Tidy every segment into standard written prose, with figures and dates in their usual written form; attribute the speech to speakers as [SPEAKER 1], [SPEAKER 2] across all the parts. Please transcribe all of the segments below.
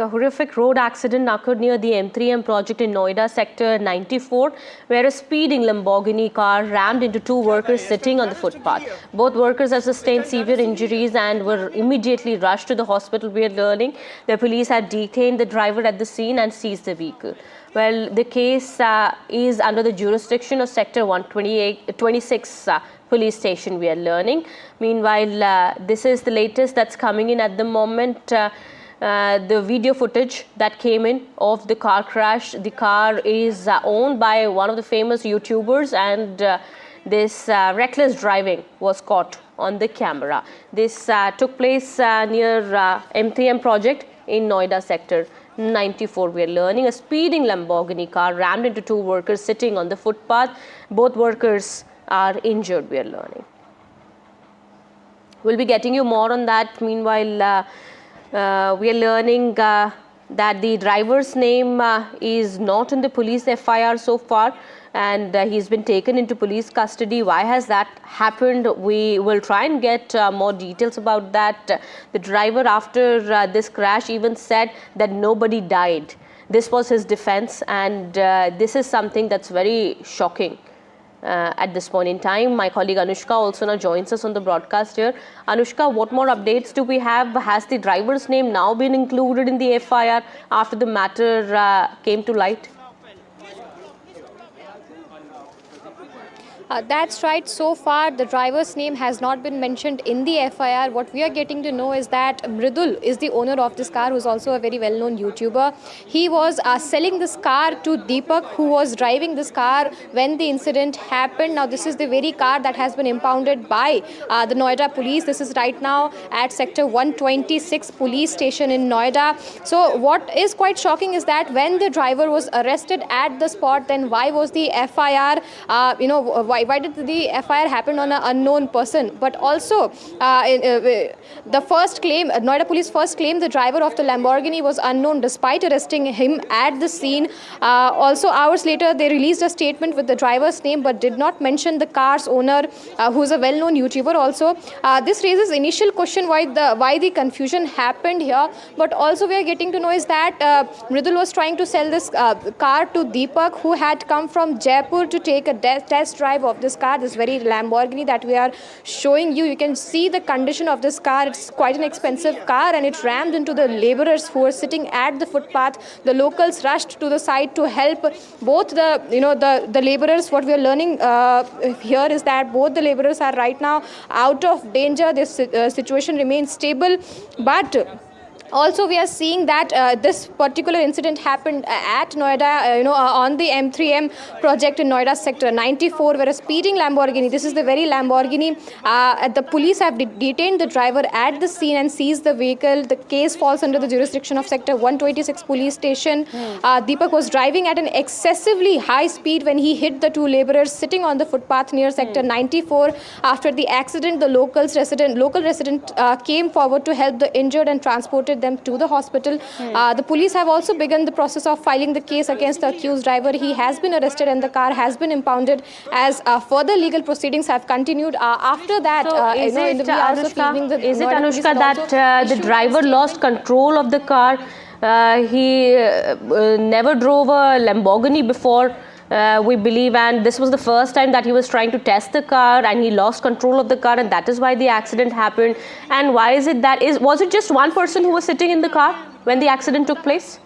[SPEAKER 1] A horrific road accident occurred near the M3M project in Noida sector 94, where a speeding Lamborghini car rammed into two workers sitting on the footpath. Both workers have sustained severe injuries and were immediately rushed to the hospital, we are learning. The police had detained the driver at the scene and seized the vehicle. Well, the case is under the jurisdiction of sector 126 police station, we are learning. Meanwhile, this is the latest that's coming in at the moment. The video footage that came in of the car crash. The car is owned by one of the famous YouTubers, and this reckless driving was caught on the camera. This took place near M3M project in Noida sector 94. We are learning a speeding Lamborghini car rammed into two workers sitting on the footpath. Both workers are injured, we are learning. We'll be getting you more on that. Meanwhile, we are learning that the driver's name is not in the police FIR so far, and he's been taken into police custody. Why has that happened? We will try and get more details about that. The driver, after this crash, even said that nobody died. This was his defense, and this is something that's very shocking. At this point in time, my colleague Anushka also now joins us on the broadcast here. Anushka, what more updates do we have? Has the driver's name now been included in the FIR after the matter came to light?
[SPEAKER 2] That's right. So far, the driver's name has not been mentioned in the FIR. What we are getting to know is that Mridul is the owner of this car, who's also a very well-known YouTuber. He was selling this car to Deepak, who was driving this car when the incident happened. Now, this is the very car that has been impounded by the Noida police. This is right now at sector 126 police station in Noida. So, what is quite shocking is that when the driver was arrested at the spot, then why was the FIR, why did the FIR happen on an unknown person? But also, the first claim, Noida police first claim, the driver of the Lamborghini was unknown despite arresting him at the scene. Also, hours later, they released a statement with the driver's name but did not mention the car's owner, who's a well-known YouTuber also. This raises initial question why the confusion happened here. But also, we are getting to know is that Mridul was trying to sell this car to Deepak, who had come from Jaipur to take a test drive of this car, this very Lamborghini that we are showing you. You can see the condition of this car. It's quite an expensive car, and it rammed into the laborers who were sitting at the footpath. The locals rushed to the side to help both the laborers. What we are learning here is that both the laborers are right now out of danger. This situation remains stable, but also, we are seeing that this particular incident happened at Noida, on the M3M project in Noida sector 94, where a speeding Lamborghini, this is the very Lamborghini, the police have detained the driver at the scene and seized the vehicle. The case falls under the jurisdiction of sector 126 police station. Deepak was driving at an excessively high speed when he hit the two laborers sitting on the footpath near sector 94. After the accident, the local resident came forward to help the injured and transported them to the hospital. The police have also begun the process of filing the case against the accused driver. He has been arrested and the car has been impounded as further legal proceedings have continued. After that,
[SPEAKER 1] is it Anushka that the driver lost control of the car? He never drove a Lamborghini before. We believe, and this was the first time that he was trying to test the car and he lost control of the car, and that is why the accident happened. And why is it that was it just one person who was sitting in the car when the accident took place?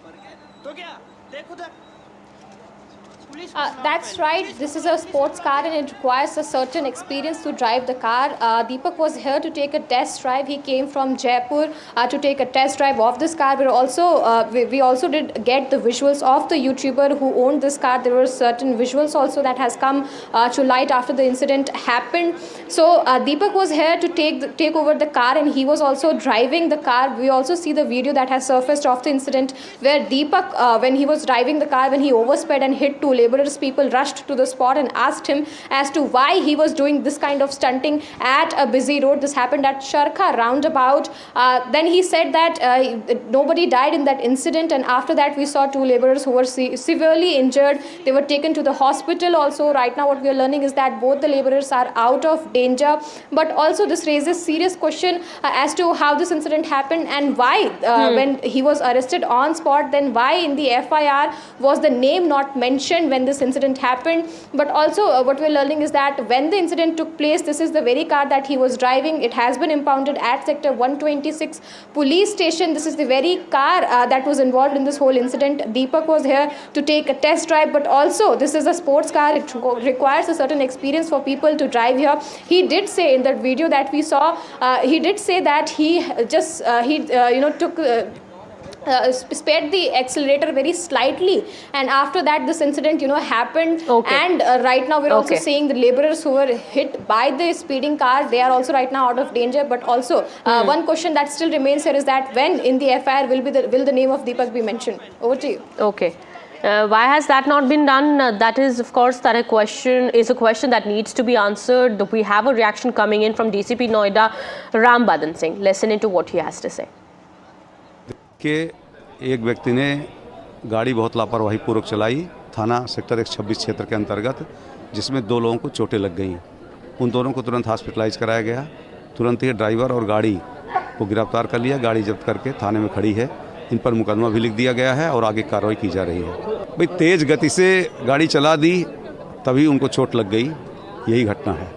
[SPEAKER 2] That's right. This is a sports car and it requires a certain experience to drive the car. Deepak was here to take a test drive. He came from Jaipur to take a test drive of this car. We also did get the visuals of the YouTuber who owned this car. There were certain visuals also that has come to light after the incident happened. So Deepak was here to take over the car, and he was also driving the car. We also see the video that has surfaced of the incident where Deepak, when he was driving the car, when he oversped and hit two laborers, people rushed to the spot and asked him as to why he was doing this kind of stunting at a busy road. This happened at Charkha roundabout. Then he said that nobody died in that incident, and after that we saw 2 laborers who were severely injured. They were taken to the hospital also. Right now what we are learning is that both the laborers are out of danger, but also this raises serious question as to how this incident happened and why when he was arrested on spot, then why in the FIR was the name not mentioned when this incident happened. But also what we are learning is that when the incident took place, this is the very car that he was driving. It has been impounded at sector 126 police station. This is the very car that was involved in this whole incident. Deepak was here to take a test drive, but also this is a sports car. It requires a certain experience for people to drive here. He did say in that video that we saw, he did say that he just took spared the accelerator very slightly, and after that this incident happened. And right now we're also seeing the laborers who were hit by the speeding car, they are also right now out of danger. But also one question that still remains here is that when in the FIR will the name of Deepak be mentioned? Over to you.
[SPEAKER 1] Okay. Why has that not been done? That is, of course, that a question that needs to be answered. We have a reaction coming in from DCP Noida, Ram Badan Singh. Listen into what he has to say.
[SPEAKER 3] कि एक व्यक्ति ने गाड़ी बहुत लापरवाही पूर्वक चलाई थाना सेक्टर 126 क्षेत्र के अंतर्गत, जिसमें 2 लोगों को चोटें लग गईं। उन दोनों को तुरंत हॉस्पिटलाइज कराया गया। तुरंत ही ड्राइवर और गाड़ी को गिरफ्तार कर लिया। गाड़ी जब्त करके थाने में खड़ी है। इन पर मुकदमा भी लिख दिया गया है और आगे कार्रवाई की जा रही है। भाई तेज़ गति से गाड़ी चला दी, तभी उनको चोट लग गई, यही घटना है।